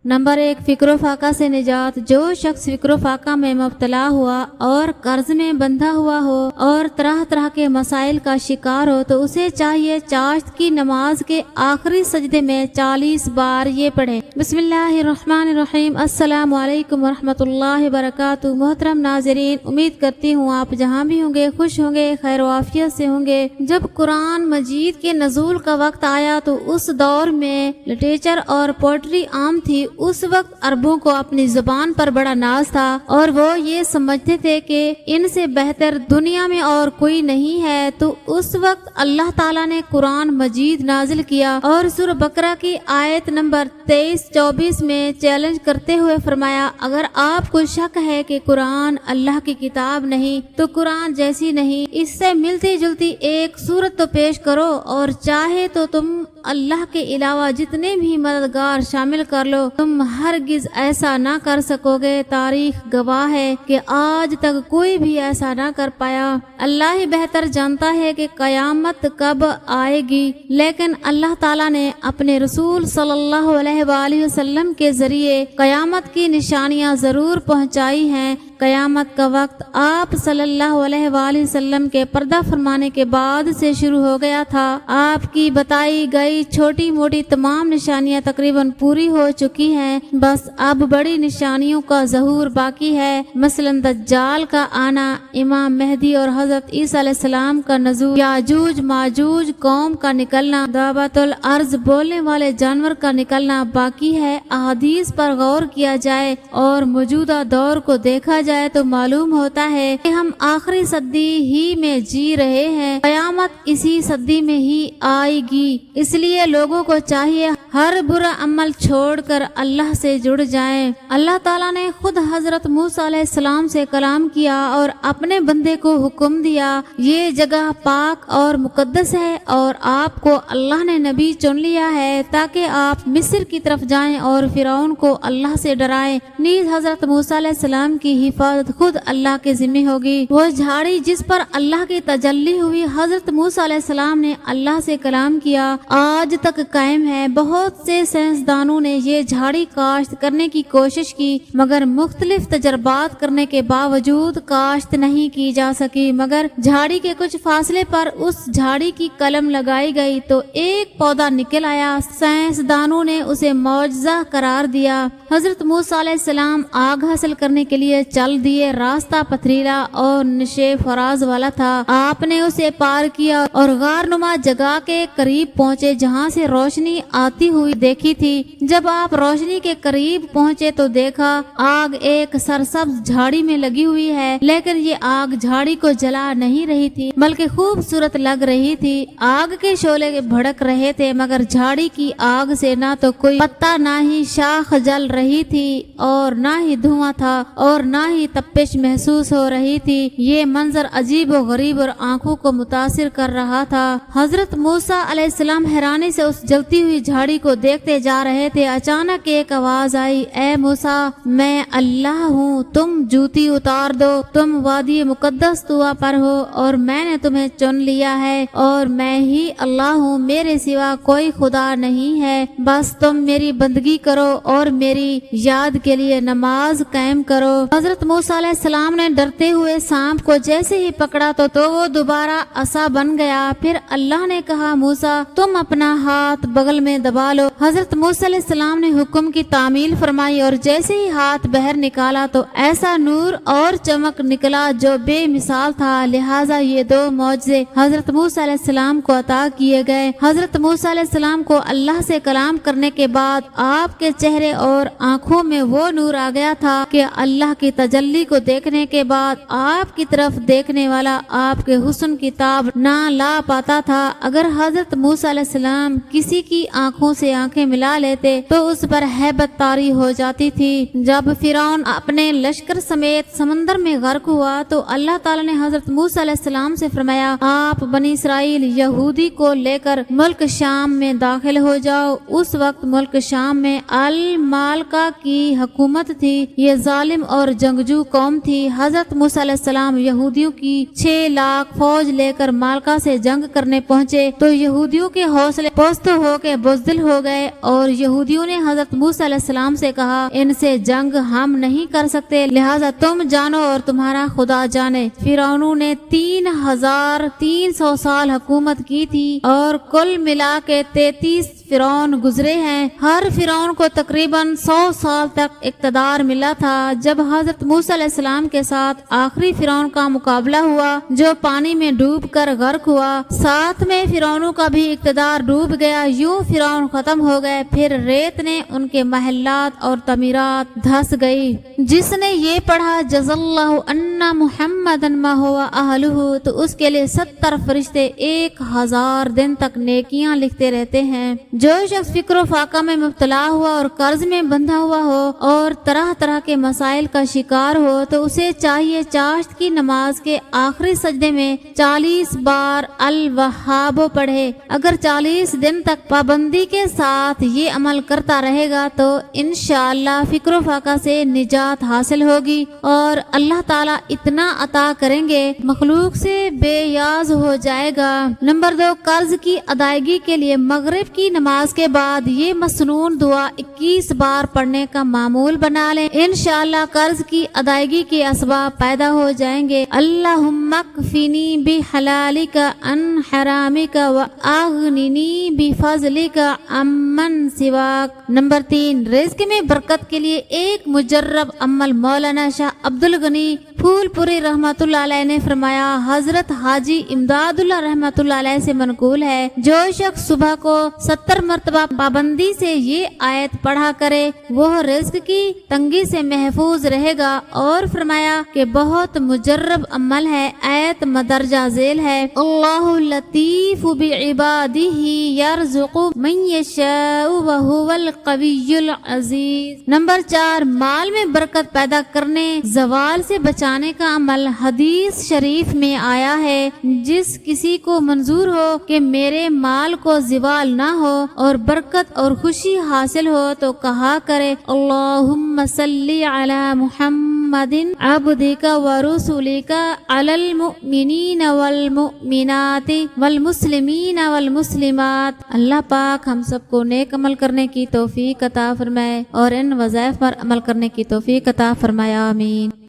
Number 1, फिक्र फाका से निजात। जो शख्स फिक्र फाका में मुब्तला हुआ और कर्ज में बंधा हुआ हो और तरह तरह के मसाइल का शिकार हो तो उसे चाहिए चाश्त की नमाज के आखिरी सजदे में 40 बार ये पढ़े, बिस्मिल्लाहिर्रहमानिर्रहीम, अस्सलामु अलैकुम वरहमतुल्लाहि वबरकातुहू। मोहतरम नाज़रीन, उम्मीद करती हूँ आप जहाँ भी होंगे खुश होंगे, खैर वाफियत से होंगे। जब कुरान मजीद के नज़ूल का वक्त आया तो उस दौर में लिटरेचर और पोएट्री आम थी। उस वक्त अरबों को अपनी जुबान पर बड़ा नाज था और वो ये समझते थे कि इनसे बेहतर दुनिया में और कोई नहीं है। तो उस वक्त अल्लाह ताला ने कुरान मजीद नाजिल किया और सूरह बकरा की आयत नंबर 23-24 में चैलेंज करते हुए फरमाया, अगर आपको शक है कि कुरान अल्लाह की किताब नहीं तो कुरान जैसी नहीं, इससे मिलती जुलती एक सूरत तो पेश करो और चाहे तो तुम अल्लाह के अलावा जितने भी मददगार शामिल कर लो, तुम हरगिज ऐसा ना कर सकोगे। तारीख गवाह है कि आज तक कोई भी ऐसा ना कर पाया। अल्लाह ही बेहतर जानता है कि कयामत कब आएगी, लेकिन अल्लाह ताला ने अपने रसूल सल्लल्लाहु अलैहि वसल्लम के जरिए कयामत की निशानियां जरूर पहुंचाई हैं। कयामत का वक्त आप सल्लल्लाहु अलैहि वसल्लम के पर्दा फरमाने के बाद से शुरू हो गया था। आपकी बताई गई छोटी मोटी तमाम निशानियां तकरीबन पूरी हो चुकी हैं, बस अब बड़ी निशानियों का ज़हूर बाकी है। मसलन दज्जाल का आना, इमाम मेहदी और हजरत ईसा अलैहिस्सलाम का नज़ूल, याजूज माजूज कौम का निकलना, दावतुल अर्ज बोलने वाले जानवर का निकलना बाकी है। अहादीस पर गौर किया जाए और मौजूदा दौर को देखा जाए तो मालूम होता है कि हम आखिरी सदी ही में जी रहे हैं। कयामत इसी सदी में ही आएगी, इसलिए लोगों को चाहिए हर बुरा अमल छोड़कर अल्लाह से जुड़ जाएं। अल्लाह ताला ने खुद हजरत मूसा अलैहिस्सलाम से कलाम किया और अपने बंदे को हुक्म दिया, ये जगह पाक और मुकद्दस है और आपको अल्लाह ने नबी चुन लिया है ताकि आप मिस्र की तरफ जाएं और फिरौन को अल्लाह से डराएं। नीज हजरत मूसा अलैहिस्सलाम की हिफाजत खुद अल्लाह के जिम्मे होगी। वो झाड़ी जिस पर अल्लाह की तजल्ली हुई, हजरत मूसा अलैहिस्सलाम ने अल्लाह से कलाम किया, आज तक कायम है। बहुत से साइंसदानों ने ये झाड़ी काश्त करने की कोशिश की मगर मुख्तलिफ तजर्बात करने के बावजूद काश्त नहीं की जा सकी। मगर झाड़ी के कुछ फासले पर उस झाड़ी की कलम लगाई गई तो एक पौधा निकल आया। साइंसदानों ने उसे मौजज़ा करार दिया। हजरत मूसा अलैहिस्सलाम आग हासिल करने के लिए चल दिए। रास्ता पथरीला और निशे फराज वाला था। आपने उसे पार किया और गारनुमा जगह के करीब पहुँचे जहाँ से रोशनी आती हुई देखी थी। जब आप रोशनी के करीब पहुँचे तो देखा आग एक सरसब्ज झाड़ी में लगी हुई है, लेकिन ये आग झाड़ी को जला नहीं रही थी बल्कि खूबसूरत लग रही थी। आग के शोले भड़क रहे थे मगर झाड़ी की आग से ना तो कोई पत्ता ना ही शाख जल रही थी और ना ही धुआं था और ना ही तपिश महसूस हो रही थी। ये मंजर अजीब और गरीब और आंखों को मुतासिर कर रहा था। हजरत मूसा अलैहिस्सलाम हैरानी से उस जलती हुई झाड़ी को देखते जा रहे थे। अचानक एक आवाज आई, ए मूसा, मैं अल्लाह हूँ, तुम जूती उतार दो। तुम वादी मुकद्दस तुआ पर हो और मैंने तुम्हें चुन लिया है और मैं ही अल्लाह हूँ, मेरे सिवा कोई खुदा नहीं है। बस तुम मेरी बंदगी करो और मेरी याद के लिए नमाज कायम करो। हजरत मूसा अलैहिस्सलाम ने डरते हुए सांप को जैसे ही पकड़ा तो वो दोबारा असा बन गया। फिर अल्लाह ने कहा, मूसा तुम अपना हाथ बगल में दबा लो। हजरत मूसा अलैहिस्सलाम ने हुक्म की तामील फरमाई और जैसे ही हाथ बाहर निकाला तो ऐसा नूर और चमक निकला जो बेमिसाल था। लिहाजा ये दो मौजज़े हजरत मूसा अलैहिस्सलाम को अता किए गए। हजरत मूसा अलैहिस्सलाम को अल्लाह से कलाम करने के बाद आपके चेहरे और आंखों में वो नूर आ गया था कि अल्लाह की तजल्ली को देखने के बाद आपकी तरफ देखने वाला आपके हुस्न की ताब ना ला पाता था। अगर हजरत मूसा अलैहिस्सलाम किसी की आंखों से आंखें मिला लेते तो उस पर हैबत तारी हो जाती थी। जब फिरौन अपने लश्कर समेत समंदर में गर्क हुआ तो अल्लाह ताला ने हजरत मूसा अलैहिस्सलाम से फरमाया, आप बनी इसराइल यहूदी को लेकर मुल्क शाम में दाखिल हो जाओ। उस वक्त मुल्क शाम में अल मालका की हुकूमत थी। ये जालिम और जंग जंगजू कौम थी। हजरत मूसा अलैहिस्सलाम यहूदियों की 6 लाख फौज लेकर मालका से जंग करने पहुँचे तो यहूदियों के हौसले पस्त हो के बुज़दिल हो गए और यहूदियों ने हजरत मूसा अलैहिस्सलाम से कहा, इनसे जंग हम नहीं कर सकते, लिहाजा तुम जानो और तुम्हारा खुदा जाने। फिरौनों ने 3300 साल हुकूमत की थी और कुल मिला के 33 फिरौन गुजरे हैं। हर फिरौन को तकरीबन 100 साल तक इक़्तिदार मिला था। जब हजरत मूसा अलैहिस्सलाम के साथ आखिरी फिरौन का मुकाबला हुआ जो पानी में डूब कर गर्क हुआ, साथ में फिरौनों का भी इक़्तिदार डूब गया। यूं फिरौन खत्म हो गए। फिर रेत ने उनके महल्लात और तमीरात धस गई। जिसने ये पढ़ा जज़ल्लाहु अन्ना मुहम्मदन मा हुवा अहलुहु, तो उसके लिए 70 फरिश्ते 1000 दिन तक नेकियां लिखते रहते हैं। जो शख्स फिक्र फाका में मुब्तला हुआ और कर्ज में बंधा हुआ हो और तरह तरह के मसाइल का शिकार हो तो उसे चाहिए चाश्त की नमाज के आखिरी सजदे में 40 बार अल वहाब पढ़े। अगर 40 दिन तक पाबंदी के साथ ये अमल करता रहेगा तो इंशाअल्लाह फिक्र फाका से निजात हासिल होगी और अल्लाह ताला इतना अता करेंगे मखलूक से बेयाज हो जाएगा। नंबर 2, कर्ज की अदायगी के लिए मगरिब की नमाज के बाद ये मसनून दुआ 21 बार पढ़ने का मामूल बना लें। इंशाअल्लाह कर्ज की अदायगी के असबाब पैदा हो जाएंगे। अल्लाहुम्मा कफिनी बि हलालिका अन हरामिका व आगनिनी बि फज़लिका अम्मन सिवाक। नंबर 3, रिज़्क में बरकत के लिए एक मुजर्रब अमल मौलाना शाह अब्दुल गनी फूलपुरी रहमतुल्लाह अलैह ने फरमाया, हजरत हाजी इमदादुल्लाह रहमतुल्लाह अलैह से मनकूल है, जो शख्स सुबह को 70 मरतबा पाबंदी से ये आयत पढ़ा करे वह रिज़्क की तंगी से महफूज रहेगा। और फरमाया कि बहुत मुजर्रब अमल है, आयत मदरजा झेल है। अल्लाहु लतीफु बिइबादिही यरज़ुक़ु मन यशाउ व हुवल क़वियुल अज़ीज़। नंबर 4, माल में बरकत पैदा करने ज़वाल से बचाने का अमल हदीस शरीफ में आया है। जिस किसी को मंजूर हो कि मेरे माल को ज़वाल ना हो और बरकत और खुशी हासिल हो तो कहा करे, अल्लाहुम्मा सल्ली अला मुहम्मदिन अब्दिका व रसूलिका अलल मुमिनीन वल मुमिनाति वल मुस्लिमीन वल मुस्लिमात। अल्लाह पाक हम सबको नेक अमल करने की तौफीक अता फरमाए और इन वज़ाइफ पर अमल करने की तौफीक अता फरमाए। आमीन।